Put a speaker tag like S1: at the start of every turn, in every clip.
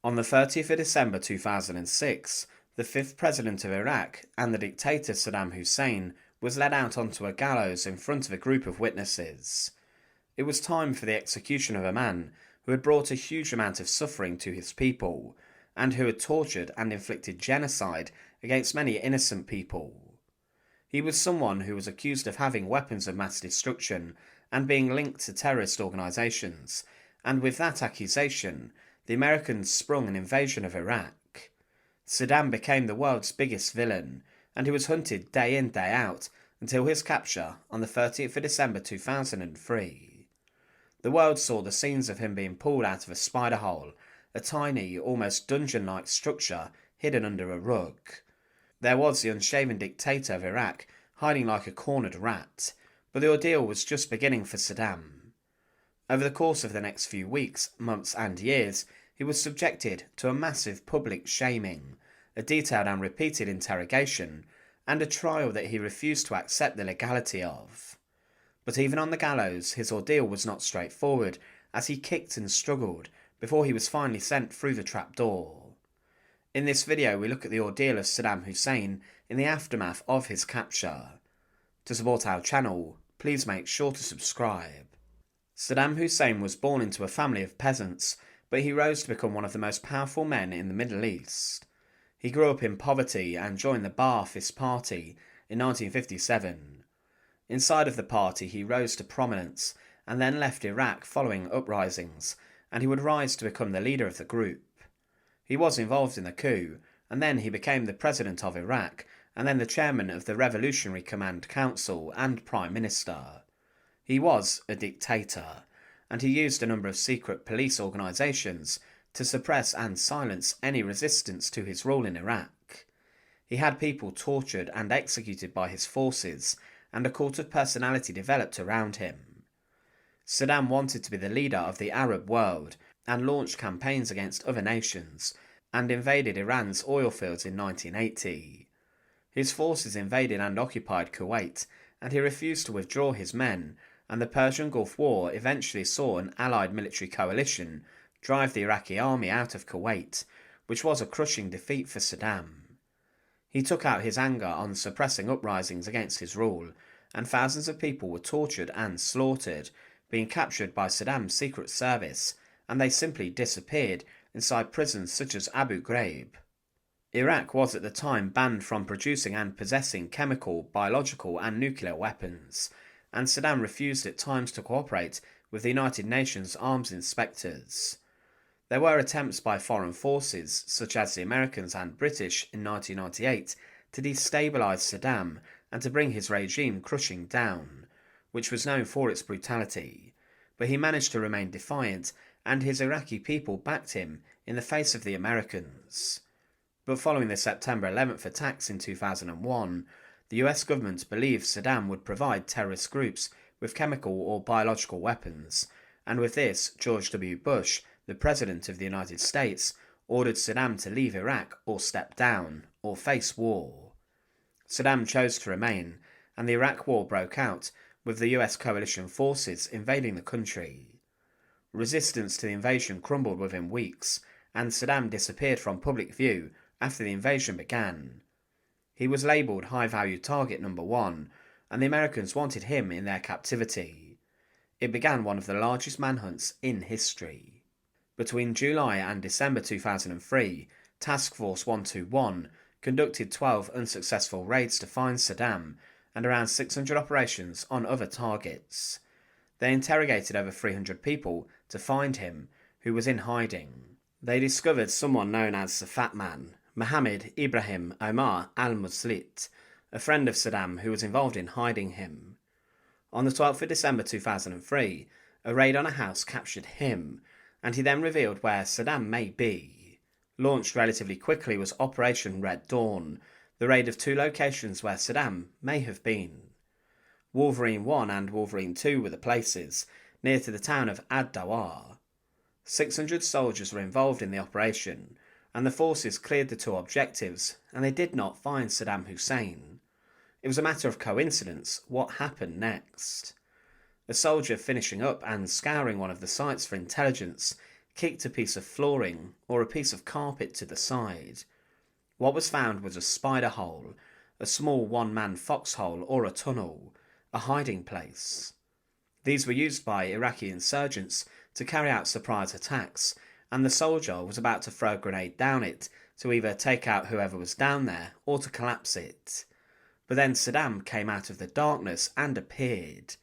S1: On the 30th of December 2006, the fifth president of Iraq and the dictator Saddam Hussein was led out onto a gallows in front of a group of witnesses. It was time for the execution of a man who had brought a huge amount of suffering to his people, and who had tortured and inflicted genocide against many innocent people. He was someone who was accused of having weapons of mass destruction and being linked to terrorist organisations, and with that accusation, the Americans sprung an invasion of Iraq. Saddam became the world's biggest villain, and he was hunted day in, day out, until his capture on the 30th of December 2003. The world saw the scenes of him being pulled out of a spider hole, a tiny, almost dungeon-like structure hidden under a rug. There was the unshaven dictator of Iraq, hiding like a cornered rat, but the ordeal was just beginning for Saddam. Over the course of the next few weeks, months and years, he was subjected to a massive public shaming, a detailed and repeated interrogation, and a trial that he refused to accept the legality of. But even on the gallows, his ordeal was not straightforward, as he kicked and struggled before he was finally sent through the trapdoor. In this video, we look at the ordeal of Saddam Hussein in the aftermath of his capture. To support our channel, please make sure to subscribe. Saddam Hussein was born into a family of peasants, but he rose to become one of the most powerful men in the Middle East. He grew up in poverty and joined the Ba'athist Party in 1957. Inside of the party, he rose to prominence and then left Iraq following uprisings, and he would rise to become the leader of the group. He was involved in the coup, and then he became the president of Iraq, and then the chairman of the Revolutionary Command Council and Prime Minister. He was a dictator, and he used a number of secret police organisations to suppress and silence any resistance to his rule in Iraq. He had people tortured and executed by his forces, and a cult of personality developed around him. Saddam wanted to be the leader of the Arab world, and launched campaigns against other nations, and invaded Iran's oil fields in 1980. His forces invaded and occupied Kuwait, and he refused to withdraw his men, and the Persian Gulf War eventually saw an allied military coalition drive the Iraqi army out of Kuwait, which was a crushing defeat for Saddam. He took out his anger on suppressing uprisings against his rule, and thousands of people were tortured and slaughtered, being captured by Saddam's secret service, and they simply disappeared inside prisons such as Abu Ghraib. Iraq was at the time banned from producing and possessing chemical, biological and nuclear weapons, and Saddam refused at times to cooperate with the United Nations arms inspectors. There were attempts by foreign forces, such as the Americans and British in 1998, to destabilise Saddam and to bring his regime crushing down, which was known for its brutality, but he managed to remain defiant, and his Iraqi people backed him in the face of the Americans. But following the September 11th attacks in 2001, the US government believed Saddam would provide terrorist groups with chemical or biological weapons, and with this, George W. Bush, the President of the United States, ordered Saddam to leave Iraq or step down, or face war. Saddam chose to remain, and the Iraq War broke out, with the US coalition forces invading the country. Resistance to the invasion crumbled within weeks, and Saddam disappeared from public view after the invasion began. He was labelled high-value target number 1, and the Americans wanted him in their captivity. It began one of the largest manhunts in history. Between July and December 2003, Task Force 121 conducted 12 unsuccessful raids to find Saddam, and around 600 operations on other targets. They interrogated over 300 people to find him, who was in hiding. They discovered someone known as the Fat Man, Mohammed Ibrahim Omar al-Muslit, a friend of Saddam who was involved in hiding him. On the 12th of December 2003, a raid on a house captured him, and he then revealed where Saddam may be. Launched relatively quickly was Operation Red Dawn, the raid of 2 locations where Saddam may have been. Wolverine 1 and Wolverine 2 were the places, near to the town of Ad-Dawar. 600 soldiers were involved in the operation, and the forces cleared the 2 objectives, and they did not find Saddam Hussein. It was a matter of coincidence what happened next. A soldier finishing up and scouring one of the sites for intelligence kicked a piece of flooring or a piece of carpet to the side. What was found was a spider hole, a small one-man foxhole or a tunnel, a hiding place. These were used by Iraqi insurgents to carry out surprise attacks, and the soldier was about to throw a grenade down it to either take out whoever was down there or to collapse it. But then Saddam came out of the darkness and appeared.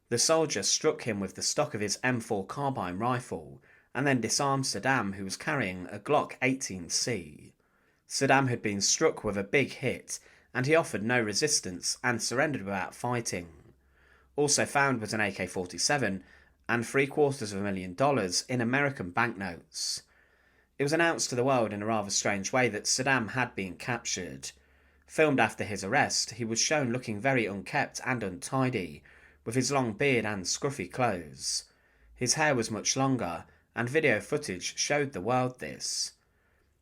S1: The soldier struck him with the stock of his M4 carbine rifle and then disarmed Saddam, who was carrying a Glock 18C. Saddam had been struck with a big hit and he offered no resistance and surrendered without fighting. Also found was an AK-47 and $750,000 in American banknotes. It was announced to the world in a rather strange way that Saddam had been captured. Filmed after his arrest, he was shown looking very unkempt and untidy, with his long beard and scruffy clothes. His hair was much longer, and video footage showed the world this.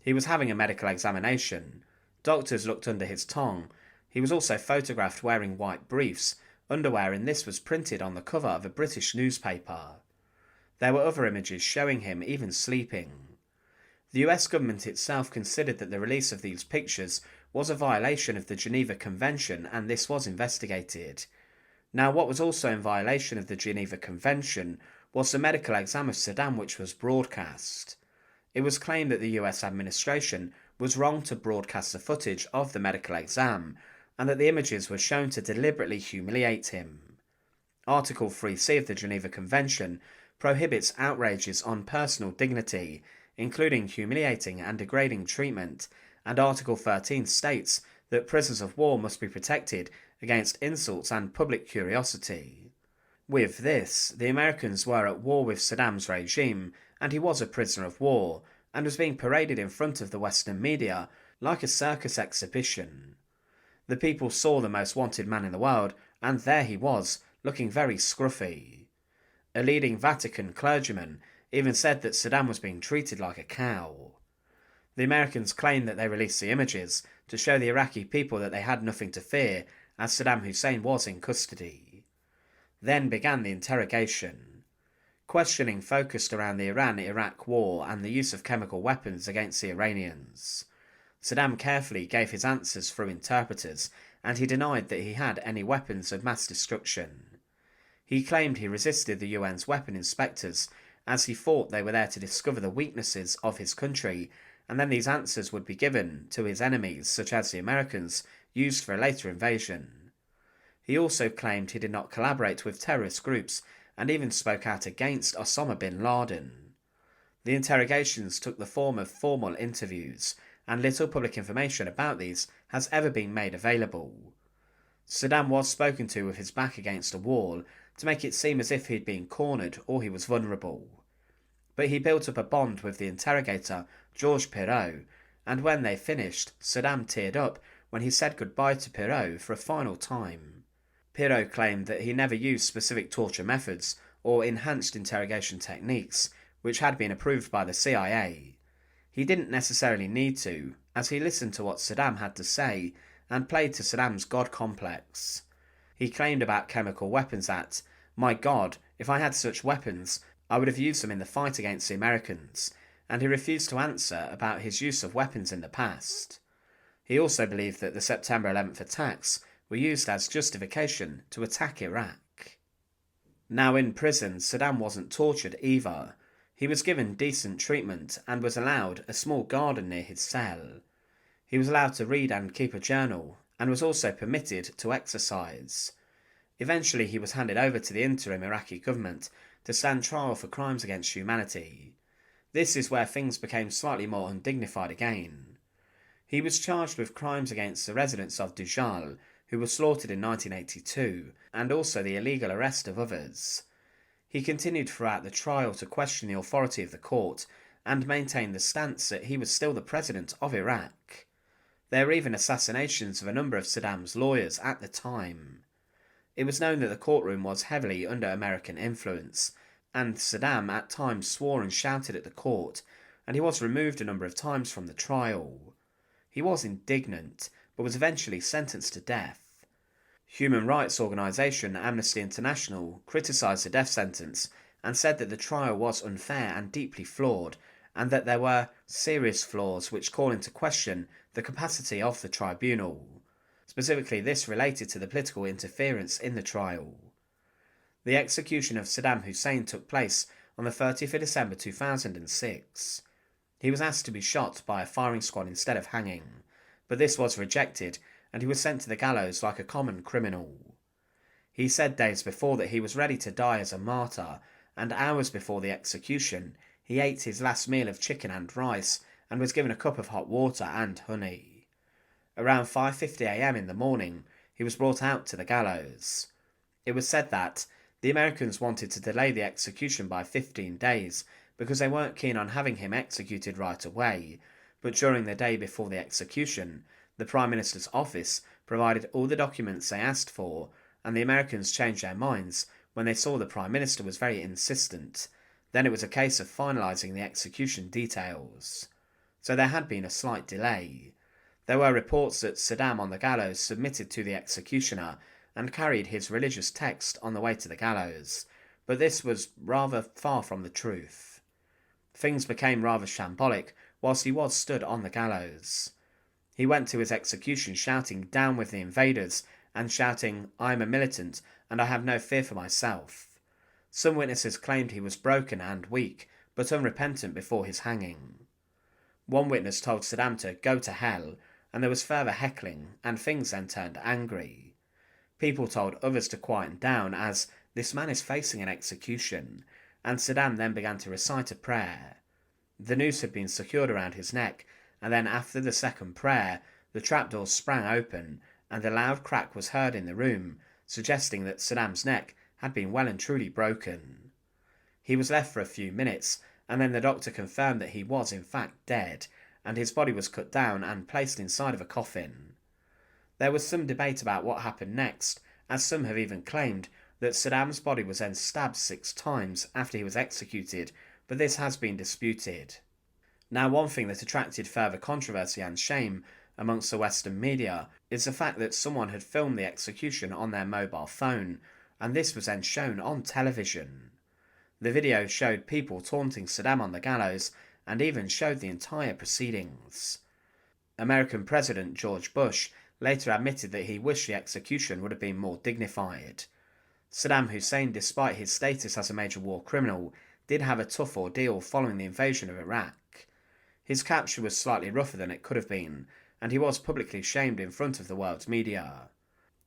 S1: He was having a medical examination. Doctors looked under his tongue. He was also photographed wearing white briefs, underwear in this was printed on the cover of a British newspaper. There were other images showing him even sleeping. The US government itself considered that the release of these pictures was a violation of the Geneva Convention, and this was investigated. Now, what was also in violation of the Geneva Convention was the medical exam of Saddam, which was broadcast. It was claimed that the US administration was wrong to broadcast the footage of the medical exam, and that the images were shown to deliberately humiliate him. Article 3C of the Geneva Convention prohibits outrages on personal dignity, including humiliating and degrading treatment, and Article 13 states that prisoners of war must be protected against insults and public curiosity. With this, the Americans were at war with Saddam's regime, and he was a prisoner of war, and was being paraded in front of the Western media like a circus exhibition. The people saw the most wanted man in the world, and there he was, looking very scruffy. A leading Vatican clergyman even said that Saddam was being treated like a cow. The Americans claimed that they released the images to show the Iraqi people that they had nothing to fear, as Saddam Hussein was in custody. Then began the interrogation. Questioning focused around the Iran-Iraq war and the use of chemical weapons against the Iranians. Saddam carefully gave his answers through interpreters, and he denied that he had any weapons of mass destruction. He claimed he resisted the UN's weapon inspectors, as he thought they were there to discover the weaknesses of his country, and then these answers would be given to his enemies, such as the Americans, used for a later invasion. He also claimed he did not collaborate with terrorist groups, and even spoke out against Osama bin Laden. The interrogations took the form of formal interviews, and little public information about these has ever been made available. Saddam was spoken to with his back against a wall to make it seem as if he had been cornered or he was vulnerable. But he built up a bond with the interrogator, Georges Perot, and when they finished, Saddam teared up when he said goodbye to Perot for a final time. Perot claimed that he never used specific torture methods or enhanced interrogation techniques, which had been approved by the CIA. He didn't necessarily need to, as he listened to what Saddam had to say and played to Saddam's God complex. He claimed about chemical weapons that, "My God, if I had such weapons, I would have used them in the fight against the Americans," and he refused to answer about his use of weapons in the past. He also believed that the September 11th attacks were used as justification to attack Iraq. Now in prison, Saddam wasn't tortured either. He was given decent treatment and was allowed a small garden near his cell. He was allowed to read and keep a journal, and was also permitted to exercise. Eventually he was handed over to the interim Iraqi government to stand trial for crimes against humanity. This is where things became slightly more undignified again. He was charged with crimes against the residents of Dujal, who were slaughtered in 1982, and also the illegal arrest of others. He continued throughout the trial to question the authority of the court and maintained the stance that he was still the president of Iraq. There were even assassinations of a number of Saddam's lawyers at the time. It was known that the courtroom was heavily under American influence, and Saddam at times swore and shouted at the court, and he was removed a number of times from the trial. He was indignant, but was eventually sentenced to death. Human rights organisation Amnesty International criticised the death sentence and said that the trial was unfair and deeply flawed, and that there were serious flaws which call into question the capacity of the tribunal. Specifically, this related to the political interference in the trial. The execution of Saddam Hussein took place on the 30th of December 2006. He was asked to be shot by a firing squad instead of hanging, but this was rejected and he was sent to the gallows like a common criminal. He said days before that he was ready to die as a martyr, and hours before the execution he ate his last meal of chicken and rice and was given a cup of hot water and honey. Around 5:50 a.m. in the morning, he was brought out to the gallows. It was said that the Americans wanted to delay the execution by 15 days because they weren't keen on having him executed right away, but during the day before the execution, the Prime Minister's office provided all the documents they asked for, and the Americans changed their minds when they saw the Prime Minister was very insistent. Then it was a case of finalising the execution details. So there had been a slight delay. There were reports that Saddam on the gallows submitted to the executioner and carried his religious text on the way to the gallows, but this was rather far from the truth. Things became rather shambolic whilst he was stood on the gallows. He went to his execution shouting, "Down with the invaders," and shouting, "I am a militant and I have no fear for myself." Some witnesses claimed he was broken and weak, but unrepentant before his hanging. One witness told Saddam to go to hell, and there was further heckling, and things then turned angry. People told others to quieten down as this man is facing an execution, and Saddam then began to recite a prayer. The noose had been secured around his neck, and then after the second prayer, the trapdoors sprang open, and a loud crack was heard in the room, suggesting that Saddam's neck had been well and truly broken. He was left for a few minutes, and then the doctor confirmed that he was in fact dead, and his body was cut down and placed inside of a coffin. There was some debate about what happened next, as some have even claimed that Saddam's body was then stabbed 6 times after he was executed, but this has been disputed. Now, one thing that attracted further controversy and shame amongst the Western media is the fact that someone had filmed the execution on their mobile phone, and this was then shown on television. The video showed people taunting Saddam on the gallows and even showed the entire proceedings. American President George Bush later admitted that he wished the execution would have been more dignified. Saddam Hussein, despite his status as a major war criminal, did have a tough ordeal following the invasion of Iraq. His capture was slightly rougher than it could have been, and he was publicly shamed in front of the world's media.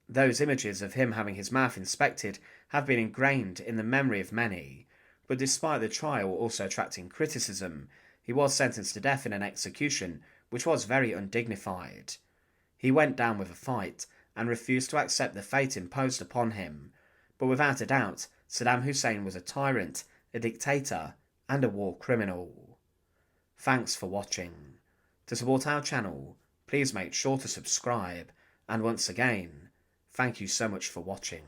S1: Those images of him having his mouth inspected have been ingrained in the memory of many, but despite the trial also attracting criticism, he was sentenced to death in an execution which was very undignified. He went down with a fight and refused to accept the fate imposed upon him, but without a doubt, Saddam Hussein was a tyrant, a dictator, and a war criminal. Thanks for watching. To support our channel, please make sure to subscribe, and once again, thank you so much for watching.